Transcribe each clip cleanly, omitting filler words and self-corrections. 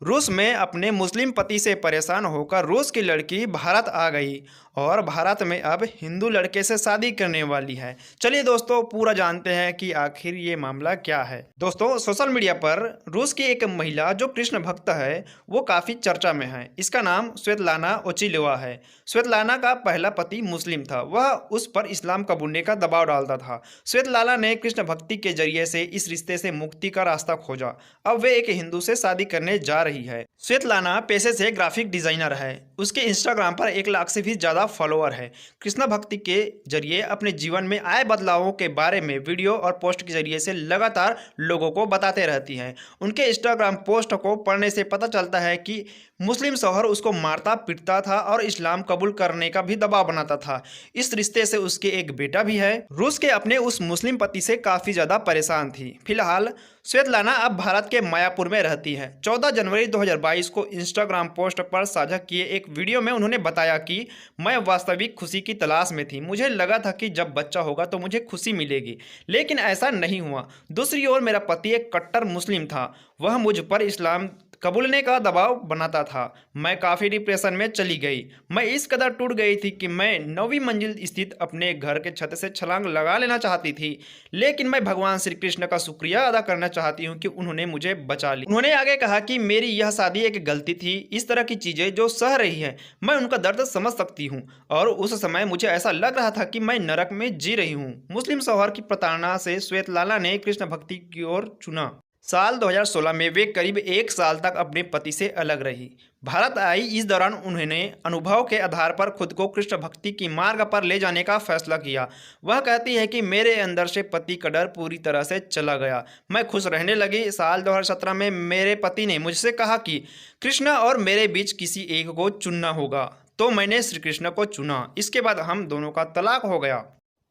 रूस में अपने मुस्लिम पति से परेशान होकर रूस की लड़की भारत आ गई और भारत में अब हिंदू लड़के से शादी करने वाली है। चलिए दोस्तों पूरा जानते हैं कि आखिर ये मामला क्या है। दोस्तों सोशल मीडिया पर रूस की एक महिला जो कृष्ण भक्त है वो काफ़ी चर्चा में है। इसका नाम स्वेतलाना ओचिलोवा है। स्वेतलाना का पहला पति मुस्लिम था, वह उस पर इस्लाम कबूलने का दबाव डालता था। स्वेतलाना ने कृष्ण भक्ति के जरिए से इस रिश्ते से मुक्ति का रास्ता खोजा। अब वे एक हिंदू से शादी करने जा रही है। स्वेतलाना पेशे से ग्राफिक डिजाइनर है। उसके इंस्टाग्राम पर 1 लाख से भी ज़्यादा फॉलोअर है। कृष्ण भक्ति के जरिए अपने जीवन में आए बदलावों के बारे में वीडियो और पोस्ट के जरिए से लगातार लोगों को बताते रहती हैं। उनके इंस्टाग्राम पोस्ट को पढ़ने से पता चलता है कि मुस्लिम शौहर उसको मारता पीटता था और इस्लाम कबूल करने का भी दबाव बनाता था। इस रिश्ते से उसके एक बेटा भी है। रूस के अपने उस मुस्लिम पति से काफ़ी ज़्यादा परेशान थी। फिलहाल स्वेतलाना अब भारत के मायापुर में रहती है। 14 जनवरी 2022 को इंस्टाग्राम पोस्ट पर साझा किए एक वीडियो में उन्होंने बताया कि मैं वास्तविक खुशी की तलाश में थी। मुझे लगा था कि जब बच्चा होगा तो मुझे खुशी मिलेगी, लेकिन ऐसा नहीं हुआ। दूसरी ओर मेरा पति एक कट्टर मुस्लिम था। वह मुझ पर इस्लाम कबूलने का दबाव बनाता था। मैं काफ़ी डिप्रेशन में चली गई। मैं इस कदर टूट गई थी कि मैं 9वीं मंजिल स्थित अपने घर के छत से छलांग लगा लेना चाहती थी, लेकिन मैं भगवान श्री कृष्ण का शुक्रिया अदा करना चाहती हूँ कि उन्होंने मुझे बचा लिया। उन्होंने आगे कहा कि मेरी यह शादी एक गलती थी। इस तरह की चीज़ें जो सह रही है मैं उनका दर्द समझ सकती हूँ और उस समय मुझे ऐसा लग रहा था कि मैं नरक में जी रही हूँ। मुस्लिम शौहर की प्रताड़ना से स्वेतलाना ने कृष्ण भक्ति की ओर चुना। साल 2016 में वे करीब 1 साल तक अपने पति से अलग रही। भारत आई। इस दौरान उन्होंने अनुभव के आधार पर खुद को कृष्ण भक्ति की मार्ग पर ले जाने का फैसला किया। वह कहती है कि मेरे अंदर से पति का डर पूरी तरह से चला गया। मैं खुश रहने लगी। साल 2017 में मेरे पति ने मुझसे कहा कि कृष्ण और मेरे बीच किसी एक को चुनना होगा, तो मैंने श्री कृष्ण को चुना। इसके बाद हम दोनों का तलाक हो गया।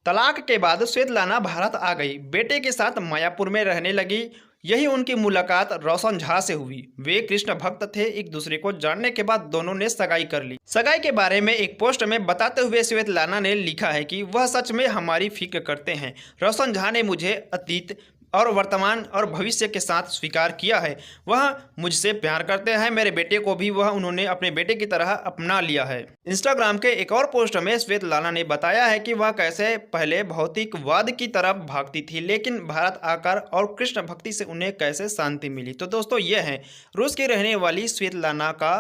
तलाक के बाद स्वेतलाना भारत आ गई। बेटे के साथ मायापुर में रहने लगी। यही उनकी मुलाकात रोशन झा से हुई। वे कृष्ण भक्त थे। एक दूसरे को जानने के बाद दोनों ने सगाई कर ली। सगाई के बारे में एक पोस्ट में बताते हुए स्वेतलाना ने लिखा है कि वह सच में हमारी फिक्र करते हैं। रोशन झा ने मुझे अतीत और वर्तमान और भविष्य के साथ स्वीकार किया है। वह मुझसे प्यार करते हैं। मेरे बेटे को भी वह उन्होंने अपने बेटे की तरह अपना लिया है। इंस्टाग्राम के एक और पोस्ट में स्वेतलाना ने बताया है कि वह कैसे पहले भौतिकवाद की तरफ भागती थी, लेकिन भारत आकर और कृष्ण भक्ति से उन्हें कैसे शांति मिली। तो दोस्तों ये है रूस की रहने वाली स्वेतलाना का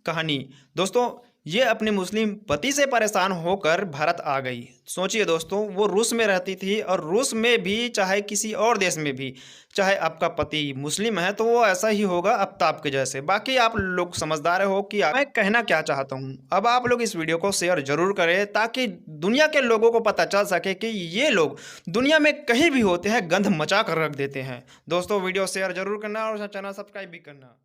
कहानी। दोस्तों ये अपने मुस्लिम पति से परेशान होकर भारत आ गई। सोचिए दोस्तों, वो रूस में रहती थी और रूस में भी चाहे किसी और देश में भी चाहे आपका पति मुस्लिम है तो वो ऐसा ही होगा आफ्ताब के जैसे। बाकी आप लोग समझदार हो कि मैं कहना क्या चाहता हूँ। अब आप लोग इस वीडियो को शेयर जरूर करें ताकि दुनिया के लोगों को पता चल सके कि ये लोग दुनिया में कहीं भी होते हैं गंध मचा कर रख देते हैं। दोस्तों वीडियो शेयर जरूर करना और चैनल सब्सक्राइब भी करना।